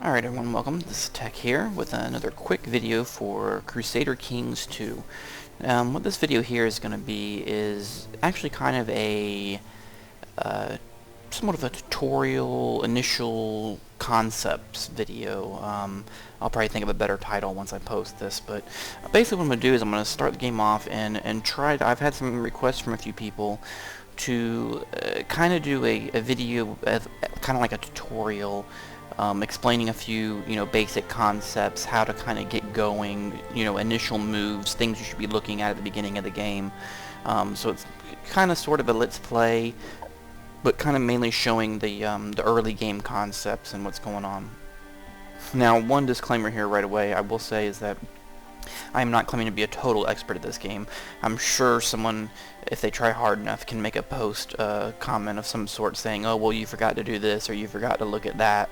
Alright everyone, welcome. This is Tech here with another quick video for Crusader Kings 2. What this video here is going to be is actually kind of a somewhat of a tutorial, initial concepts video. I'll probably think of a better title once I post this, but basically what I'm going to do is I'm going to start the game off and try to, I've had some requests from a few people to kind of do a video, kind of like a tutorial, explaining a few, basic concepts, how to kind of get going, initial moves, things you should be looking at the beginning of the game. So it's kind of sort of a let's play, but kind of mainly showing the early game concepts and what's going on. Now, one disclaimer here right away, I will say, is that I am not claiming to be a total expert at this game. I'm sure someone, if they try hard enough, can make a post comment of some sort saying, oh, well, you forgot to do this, or you forgot to look at that.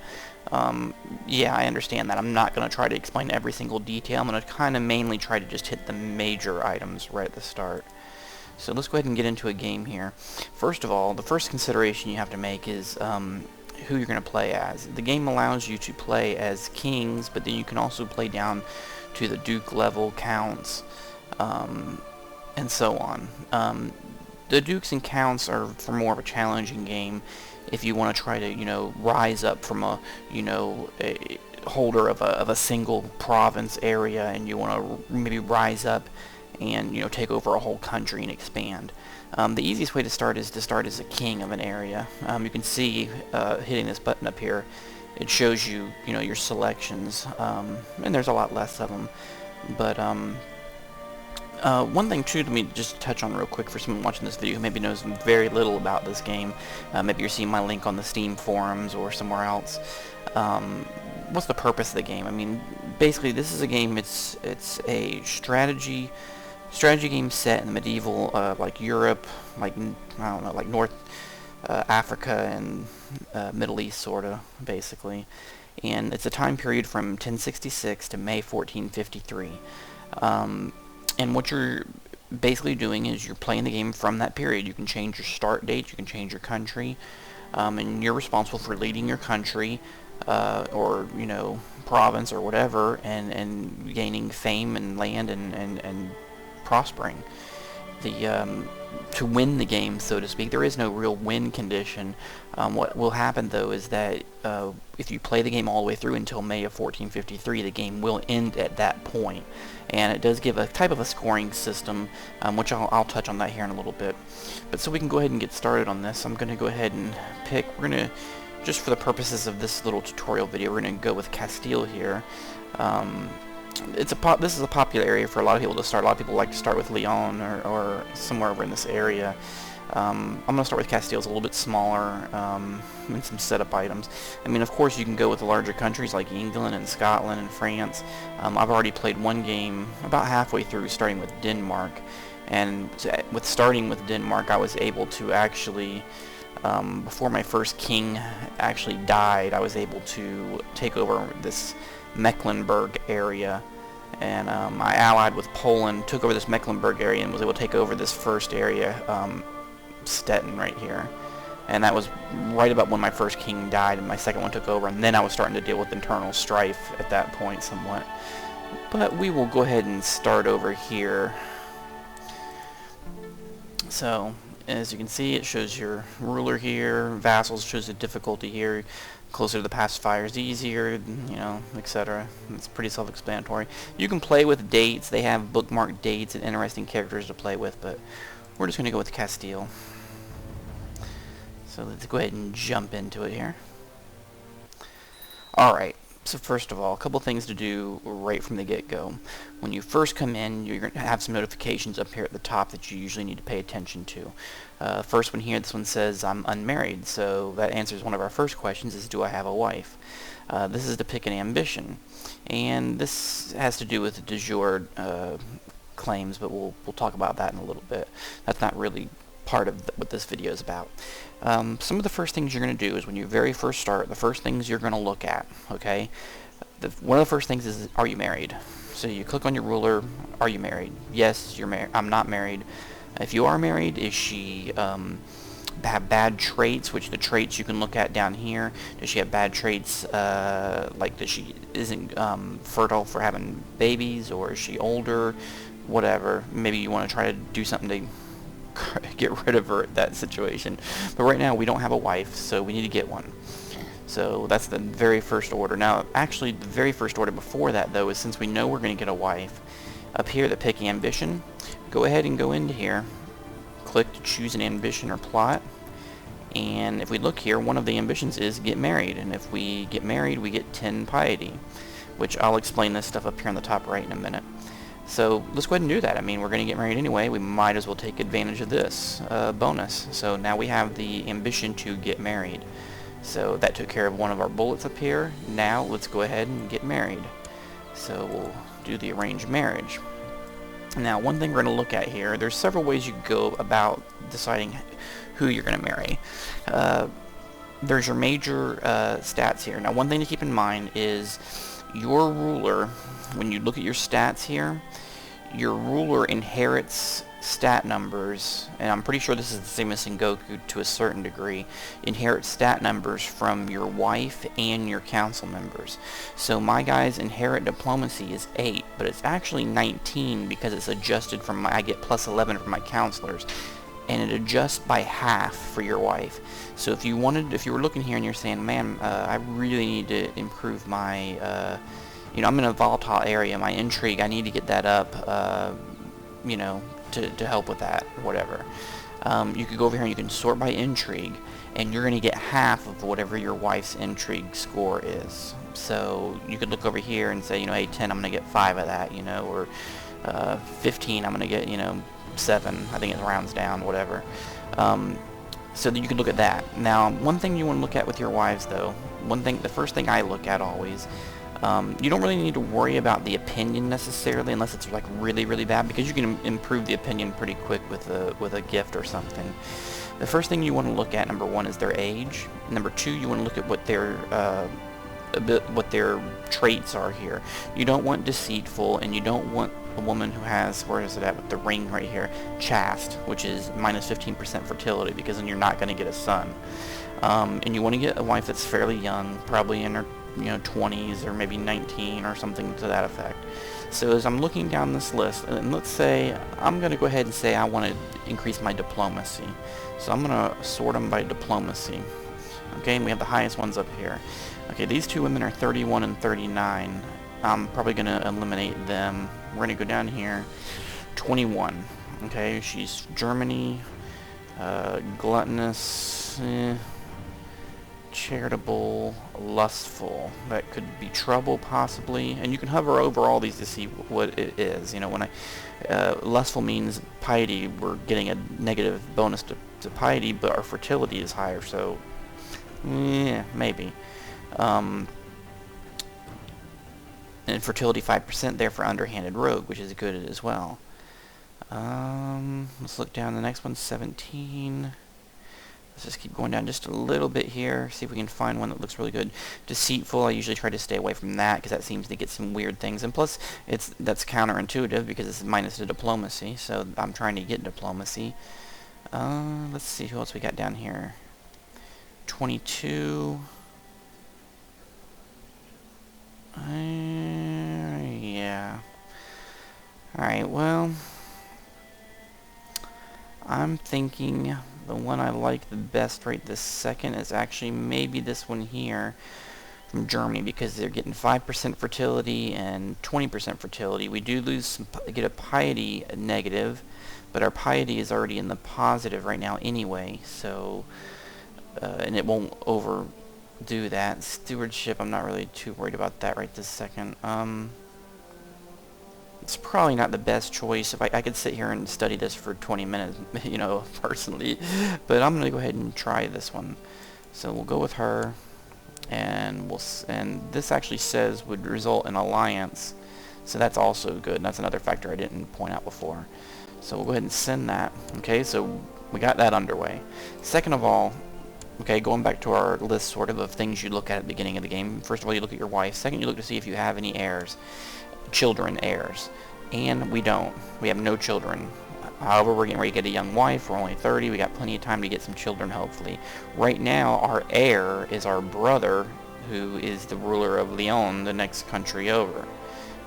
Yeah, I understand that. I'm not going to try to explain every single detail. I'm going to kind of mainly try to just hit the major items right at the start. So let's go ahead and get into a game here. First of all, the first consideration you have to make is who you're going to play as. The game allows you to play as kings, but then you can also play down to the duke level, counts, and so on. The dukes and counts are for more of a challenging game if you want to try to, rise up from a holder of a single province area, and you want to maybe rise up and take over a whole country and expand. The easiest way to start is to start as a king of an area. You can see hitting this button up here, it shows you your selections, and there's a lot less of them. But one thing too, let me just touch on real quick for someone watching this video who maybe knows very little about this game. Maybe you're seeing my link on the Steam forums or somewhere else. What's the purpose of the game? I mean, basically this is a game, it's a strategy game set in the medieval, like Europe, like, I don't know, like North Africa and Middle East, sorta, basically. And it's a time period from 1066 to May 1453. And what you're basically doing is you're playing the game from that period. You can change your start date, you can change your country, and you're responsible for leading your country, or province or whatever, and gaining fame and land and prospering. To win the game, so to speak, there is no real win condition. What will happen though is that if you play the game all the way through until May of 1453, the game will end at that point. And it does give a type of a scoring system, which I'll touch on that here in a little bit. But so we can go ahead and get started on this, I'm going to go ahead and pick, we're going to, just for the purposes of this little tutorial video, we're going to go with Castile here. This is a popular area for a lot of people to start. A lot of people like to start with Lyon or somewhere over in this area. I'm going to start with Castile. It's a little bit smaller, and some setup items. I mean, of course, you can go with the larger countries like England and Scotland and France. I've already played one game about halfway through, starting with Denmark. And with starting with Denmark, I was able to actually, before my first king actually died, I was able to take over this Mecklenburg area, and I allied with Poland, took over this Mecklenburg area, and was able to take over this first area, Stettin right here. And that was right about when my first king died and my second one took over, and then I was starting to deal with internal strife at that point somewhat. But we will go ahead and start over here. So as you can see, it shows your ruler here, vassals, shows the difficulty here. Closer to the pacifier is easier, etc. It's pretty self-explanatory. You can play with dates. They have bookmarked dates and interesting characters to play with, but we're just going to go with Castile. So let's go ahead and jump into it here. Alright, so first of all, a couple things to do right from the get-go. When you first come in, you're going to have some notifications up here at the top that you usually need to pay attention to. First one here, this one says I'm unmarried, so that answers one of our first questions, is do I have a wife? This is to pick an ambition, and this has to do with de jure claims, but we'll talk about that in a little bit. That's not really part of what this video is about. Some of the first things you're going to do is when you very first start, the first things you're going to look at, okay? One of the first things is, are you married? So you click on your ruler, are you married? Yes, you're married. I'm not married. If you are married, is she have bad traits, which the traits you can look at down here. Does she have bad traits, like that she isn't fertile for having babies, or is she older? Whatever. Maybe you want to try to do something to get rid of her at that situation. But right now we don't have a wife, so we need to get one. So that's the very first order. Now, actually, the very first order before that, though, is since we know we're going to get a wife, up here, the pick ambition, go ahead and go into here, click to choose an ambition or plot, and if we look here, one of the ambitions is get married, and if we get married, we get 10 piety, which I'll explain this stuff up here on the top right in a minute. So let's go ahead and do that. I mean, we're going to get married anyway. We might as well take advantage of this bonus. So now we have the ambition to get married. So that took care of one of our bullets up here. Now let's go ahead and get married. So we'll do the arranged marriage. Now, one thing we're going to look at here, there's several ways you go about deciding who you're going to marry. There's your major stats here. Now, one thing to keep in mind is your ruler, when you look at your stats here, your ruler inherits stat numbers, and I'm pretty sure this is the same as in Goku to a certain degree, inherits stat numbers from your wife and your council members. So my guy's inherit diplomacy is 8, but it's actually 19 because it's adjusted from I get plus 11 from my counselors, and it adjusts by half for your wife. So if you were looking here and you're saying, man, I really need to improve my I'm in a volatile area, my intrigue, I need to get that up, to help with that, or whatever. You could go over here and you can sort by intrigue, and you're going to get half of whatever your wife's intrigue score is. So you could look over here and say, hey, 10, I'm going to get 5 of that, or 15, I'm going to get, 7. I think it rounds down, whatever. So that you could look at that. Now, one thing you want to look at with your wives, though, the first thing I look at always, you don't really need to worry about the opinion necessarily unless it's like really, really bad, because you can improve the opinion pretty quick with a gift or something. The first thing you want to look at, number 1, is their age. Number 2, you want to look at what their traits are here. You don't want deceitful, and you don't want a woman who has, where is it at with the ring right here, chaste, which is minus 15% fertility, because then you're not going to get a son. And you want to get a wife that's fairly young, probably in her 20s, or maybe 19 or something to that effect. So as I'm looking down this list, and let's say I'm going to go ahead and say I want to increase my diplomacy. So I'm going to sort them by diplomacy. Okay, and we have the highest ones up here. Okay, these two women are 31 and 39. I'm probably going to eliminate them. We're going to go down here. 21. Okay, she's Germany, gluttonous, charitable, lustful. That could be trouble, possibly. And you can hover over all these to see what it is. When lustful means piety, we're getting a negative bonus to piety, but our fertility is higher, so maybe. And fertility 5% there for underhanded rogue, which is good as well. Let's look down. The next one's 17. Let's just keep going down just a little bit here, see if we can find one that looks really good. Deceitful, I usually try to stay away from that because that seems to get some weird things. And plus, that's counterintuitive because it's minus the diplomacy, so I'm trying to get diplomacy. Let's see who else we got down here. 22. Yeah. Alright, well, I'm thinking the one I like the best right this second is actually maybe this one here from Germany, because they're getting 5% fertility and 20% fertility. We do get a piety negative, but our piety is already in the positive right now anyway, so and it won't overdo that. Stewardship, I'm not really too worried about that right this second. It's probably not the best choice. If I could sit here and study this for 20 minutes, personally, but I'm gonna go ahead and try this one. So we'll go with her, and this actually says would result in alliance, so that's also good. That's another factor I didn't point out before. So we'll go ahead and send that. Okay, so we got that underway. Second of all, okay, going back to our list sort of things you look at the beginning of the game. First of all, you look at your wife. Second, you look to see if you have any heirs. Heirs, and we don't. We have no children. However, we're getting ready to get a young wife. We're only 30. We got plenty of time to get some children, hopefully. Right now, our heir is our brother, who is the ruler of Leon, the next country over.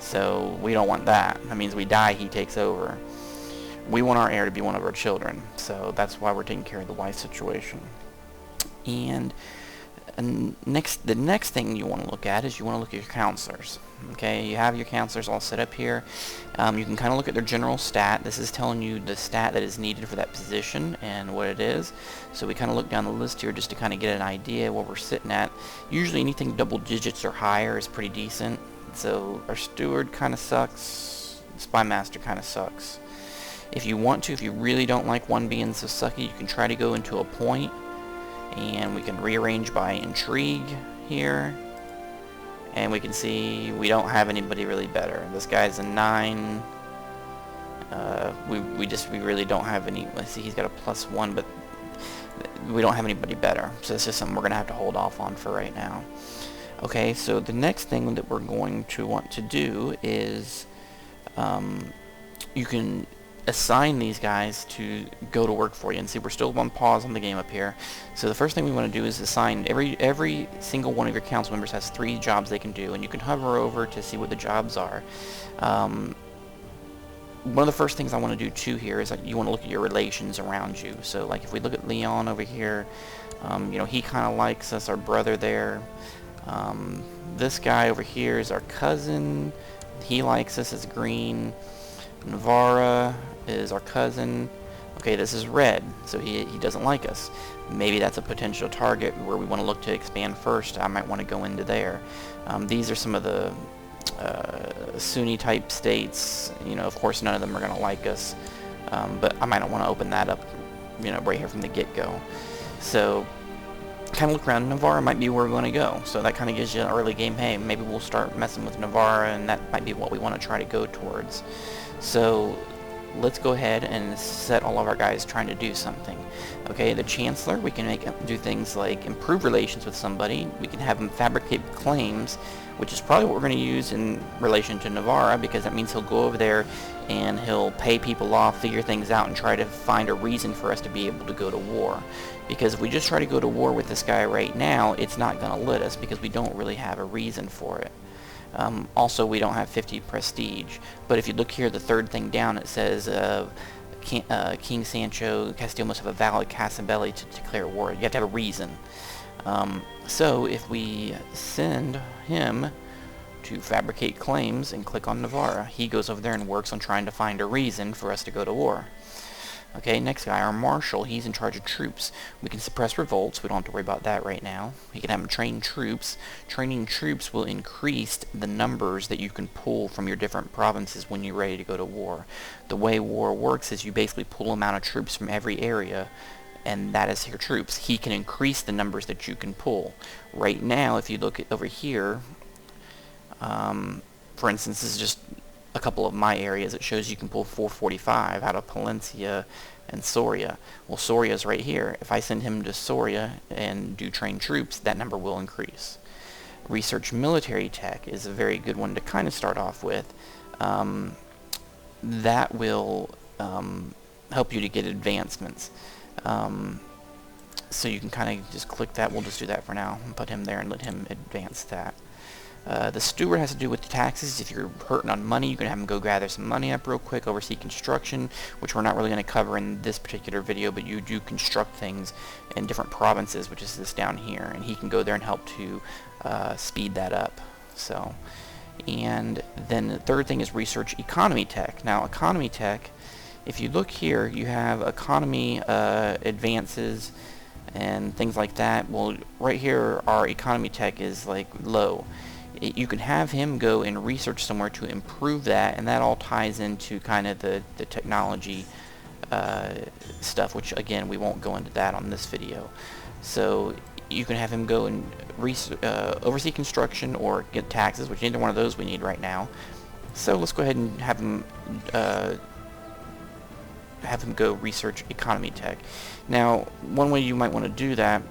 So we don't want that. That means we die, he takes over. We want our heir to be one of our children. So that's why we're taking care of the wife situation. And the next thing you want to look at is you want to look at your counselors. Okay, you have your counselors all set up here. You can kind of look at their general stat. This is telling you the stat that is needed for that position and what it is. So we kind of look down the list here just to kind of get an idea where we're sitting at. Usually anything double digits or higher is pretty decent. So our steward kind of sucks. Spymaster kind of sucks. If you want to, if you really don't like one being so sucky, you can try to go into a point. And we can rearrange by intrigue here. And we can see we don't have anybody really better. This guy's a 9. We really don't have any. Let's see, he's got a +1, but we don't have anybody better. So this is something we're going to have to hold off on for right now. Okay, so the next thing that we're going to want to do is you can assign these guys to go to work for you. And see, we're still on pause on the game up here. So the first thing we want to do is assign every single one of your council members has 3 jobs they can do, and you can hover over to see what the jobs are. One of the first things I want to do too here is you want to look at your relations around you. So like if we look at Leon over here, you know, he kind of likes us, our brother there. This guy over here is our cousin. He likes us, as green. Navarra is our cousin. Okay, this is red, so he doesn't like us. Maybe that's a potential target where we want to look to expand first. I might want to go into there. These are some of the Sunni type states. You know, of course none of them are going to like us, but I might not want to open that up, you know, right here from the get-go. So kind of look around. Navarra might be where we're going to go, so that kind of gives you an early game, hey, maybe we'll start messing with Navarra, and that might be what we want to try to go towards. So let's go ahead and set all of our guys trying to do something. Okay, the Chancellor, we can do things like improve relations with somebody. We can have him fabricate claims, which is probably what we're going to use in relation to Navarra, because that means he'll go over there and he'll pay people off, figure things out, and try to find a reason for us to be able to go to war. Because if we just try to go to war with this guy right now, it's not going to let us, because we don't really have a reason for it. Also, we don't have 50 prestige. But if you look here, the third thing down, it says King Sancho, Castile must have a valid Castile to declare war. You have to have a reason. So if we send him to fabricate claims and click on Navarra, he goes over there and works on trying to find a reason for us to go to war. Okay, next guy, our Marshal, he's in charge of troops. We can suppress revolts. We don't have to worry about that right now. We can have him train troops. Training troops will increase the numbers that you can pull from your different provinces when you're ready to go to war. The way war works is you basically pull an amount of troops from every area, and that is your troops. He can increase the numbers that you can pull. Right now, if you look at over here, for instance, this is just a couple of my areas. It shows you can pull 445 out of Palencia and Soria. Well, Soria's right here. If I send him to Soria and do train troops, that number will increase. Research military tech is a very good one to kind of start off with. That will help you to get advancements. So you can kind of just click that. We'll just do that for now and put him there and let him advance that. The steward has to do with the taxes. If you're hurting on money, you can have him go gather some money up real quick, oversee construction, which we're not really going to cover in this particular video, but you do construct things in different provinces, which is this down here, and he can go there and help to speed that up. So, and then the third thing is research economy tech. Now, economy tech, if you look here, you have economy advances and things like that. Well, right here, our economy tech is like low. You can have him go and research somewhere to improve that, and that all ties into kind of the technology stuff, which again we won't go into that on this video. So you can have him go and oversee construction or get taxes, which neither one of those we need right now. So let's go ahead and have him go research economy tech. Now, one way you might want to do that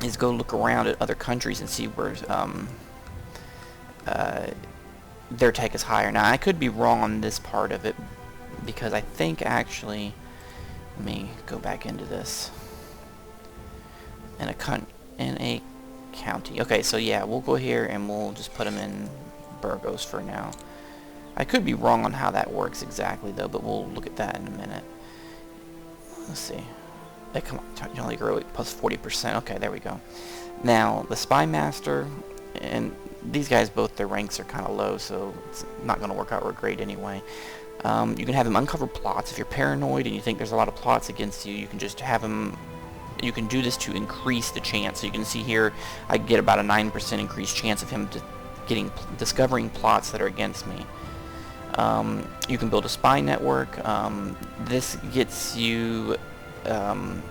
is go look around at other countries and see where their tech is higher. Now, I could be wrong on this part of it, because I think actually, let me go back into this. In a county. Okay, so yeah, we'll go here and we'll just put them in Burgos for now. I could be wrong on how that works exactly though, but we'll look at that in a minute. Let's see. Hey, come on, you only grow it plus 40%. Okay, there we go. Now, the Spymaster, and these guys, both their ranks are kind of low, so it's not going to work out great anyway. You can have him uncover plots. If you're paranoid and you think there's a lot of plots against you, you can just have him. You can do this to increase the chance. So you can see here, I get about a 9% increased chance of him discovering plots that are against me. You can build a spy network. This gets you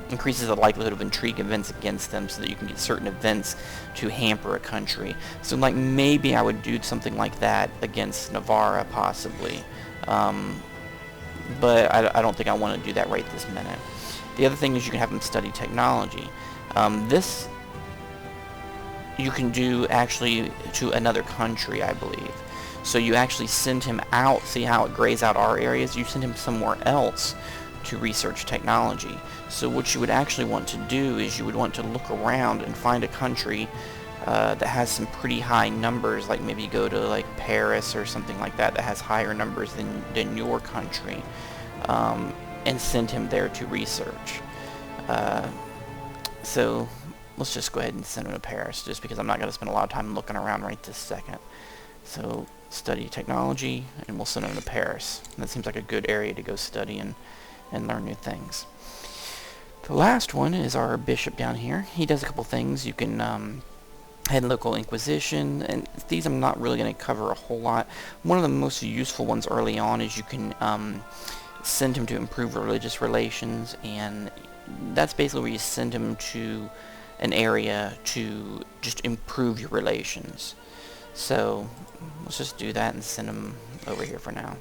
increases the likelihood of intrigue events against them, so that you can get certain events to hamper a country. So like maybe I would do something like that against Navarra possibly, but I don't think I want to do that right this minute. The other thing is you can have them study technology. This you can do actually to another country, I believe. So you actually send him out, see how it grays out our areas? You send him somewhere else to research technology. So what you would actually want to do is you would want to look around and find a country that has some pretty high numbers, like maybe go to like Paris or something like that has higher numbers than your country, and send him there to research. So let's just go ahead and send him to Paris, just because I'm not going to spend a lot of time looking around right this second. So study technology, and we'll send him to Paris. That seems like a good area to go study and learn new things. The last one is our bishop down here. He does a couple things. You can head local inquisition, and these I'm not really going to cover a whole lot. One of the most useful ones early on is you can send him to improve religious relations, and that's basically where you send him to an area to just improve your relations. So let's just do that and send him over here for now.